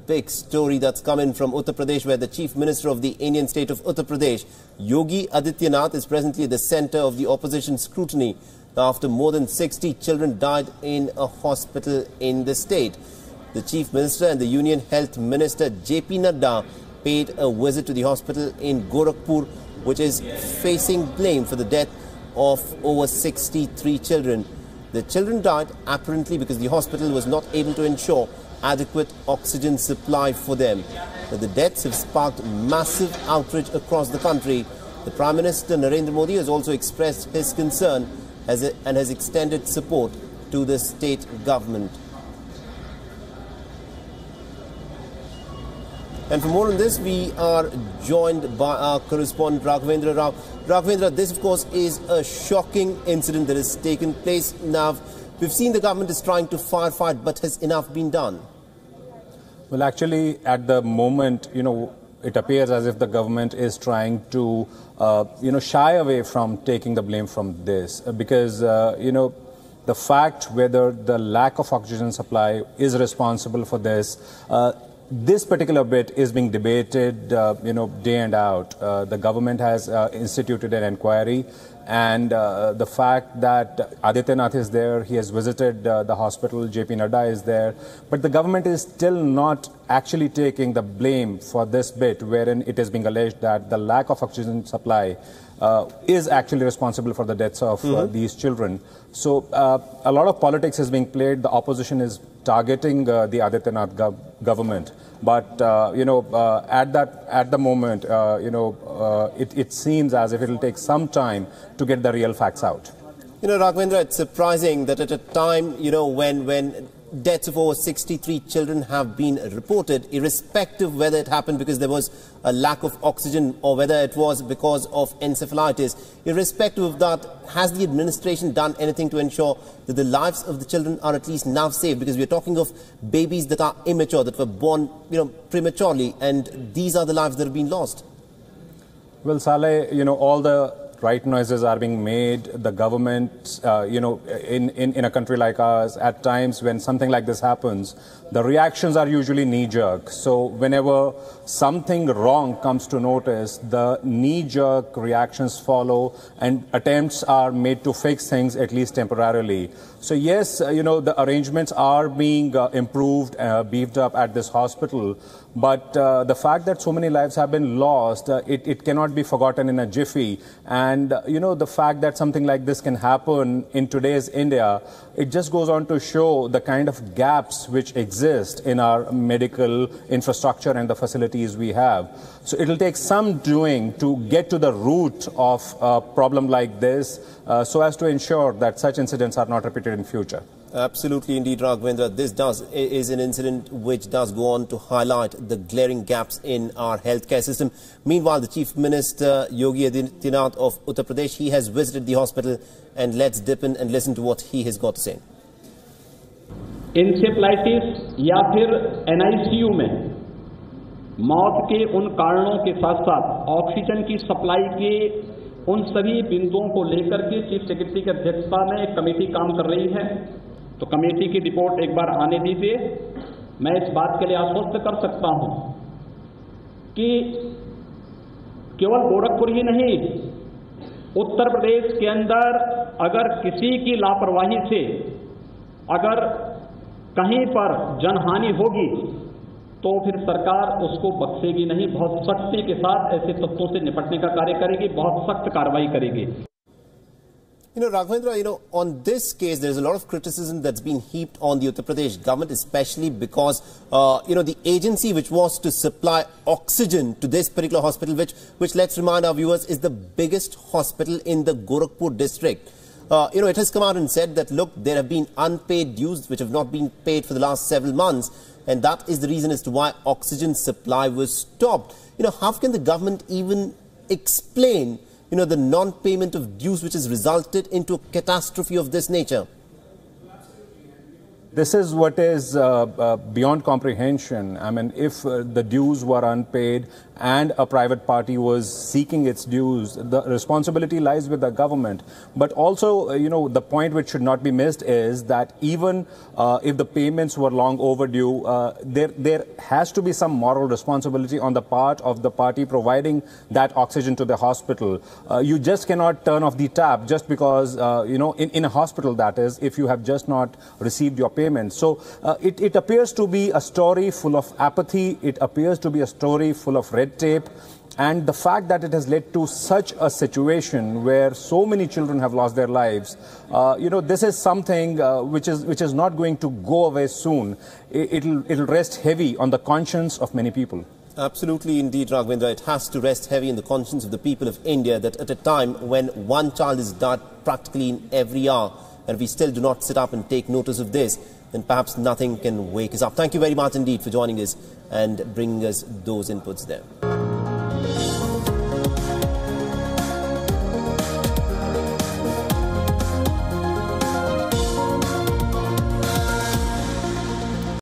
big story that's come in from Uttar Pradesh, where the Chief Minister of the Indian state of Uttar Pradesh, Yogi Adityanath, is presently at the center of the opposition scrutiny after more than 60 children died in a hospital in the state. The Chief Minister and the Union Health Minister JP Nadda paid a visit to the hospital in Gorakhpur, which is facing blame for the death of over 63 children. The children died apparently because the hospital was not able to ensure adequate oxygen supply for them. But the deaths have sparked massive outrage across the country. The Prime Minister Narendra Modi has also expressed his concern and has extended support to the state government. And for more on this, we are joined by our correspondent Raghvendra Rao. Raghvendra, this of course is a shocking incident that has taken place. Now, we've seen the government is trying to firefight, but has enough been done? Well, actually, at the moment, it appears as if the government is trying to, shy away from taking the blame from this because, the fact whether the lack of oxygen supply is responsible for this, this particular bit is being debated, day and out. The government has instituted an inquiry, and the fact that Adityanath is there, he has visited the hospital, JP Nadda is there, but the government is still not actually taking the blame for this bit, wherein it is being alleged that the lack of oxygen supply is actually responsible for the deaths of these children. So a lot of politics is being played. The opposition is targeting the Adityanath government. But, at the moment, it seems as if it will take some time to get the real facts out. Raghvendra, it's surprising that at a time, when deaths of over 63 children have been reported, irrespective whether it happened because there was a lack of oxygen or whether it was because of encephalitis, irrespective of that, has the administration done anything to ensure that the lives of the children are at least now safe? Because we're talking of babies that are immature, that were born, prematurely, and these are the lives that have been lost. Well, Saleh, all the right noises are being made. The government, in a country like ours, at times when something like this happens, the reactions are usually knee-jerk. So whenever something wrong comes to notice, the knee-jerk reactions follow and attempts are made to fix things, at least temporarily. So yes, the arrangements are being improved, beefed up at this hospital. But the fact that so many lives have been lost, it cannot be forgotten in a jiffy. And, the fact that something like this can happen in today's India, it just goes on to show the kind of gaps which exist in our medical infrastructure and the facilities we have. So it will take some doing to get to the root of a problem like this so as to ensure that such incidents are not repeated in future. Absolutely, indeed, Raghvendra. This is an incident which does go on to highlight the glaring gaps in our healthcare system. Meanwhile, the Chief Minister, Yogi Adityanath of Uttar Pradesh, he has visited the hospital, and let's dip in and listen to what he has got to say. Encephalitis या फिर NICU में मौत के उन कारणों के साथ साथ ऑक्सीजन की सप्लाई के उन सभी बिंदुओं को लेकर के चीफ सेक्रेटरी की अध्यक्षता में एक कमेटी काम कर रही है। तो कमेटी की रिपोर्ट एक बार आने दीजिए। मैं इस बात के लिए आश्वस्त कर सकता हूं कि केवल गोरखपुर ही नहीं, उत्तर प्रदेश के अंदर अगर किसी की लापरवाही से अगर कहीं पर जनहानि होगी तो फिर सरकार उसको बख्शेगी नहीं। बहुत सख्ती के साथ ऐसे तत्वों से निपटने का कार्य करेगी, बहुत सख्त कार्रवाई करेगी। Raghvendra, on this case, there's a lot of criticism that's been heaped on the Uttar Pradesh government, especially because, the agency which was to supply oxygen to this particular hospital, which let's remind our viewers, is the biggest hospital in the Gorakhpur district. It has come out and said that, look, there have been unpaid dues which have not been paid for the last several months, and that is the reason as to why oxygen supply was stopped. How can the government even explain the non-payment of dues which has resulted into a catastrophe of this nature? This is what is beyond comprehension. I mean, if the dues were unpaid and a private party was seeking its dues, the responsibility lies with the government. But also, the point which should not be missed is that even if the payments were long overdue, there has to be some moral responsibility on the part of the party providing that oxygen to the hospital. You just cannot turn off the tap just because, in a hospital, that is, if you have just not received your payment. So it appears to be a story full of apathy. It appears to be a story full of red tape. And the fact that it has led to such a situation where so many children have lost their lives, this is something which is not going to go away soon. It'll rest heavy on the conscience of many people. Absolutely, indeed, Raghavendra. It has to rest heavy in the conscience of the people of India that at a time when one child is died practically in every hour, and we still do not sit up and take notice of this, then perhaps nothing can wake us up. Thank you very much indeed for joining us and bringing us those inputs there.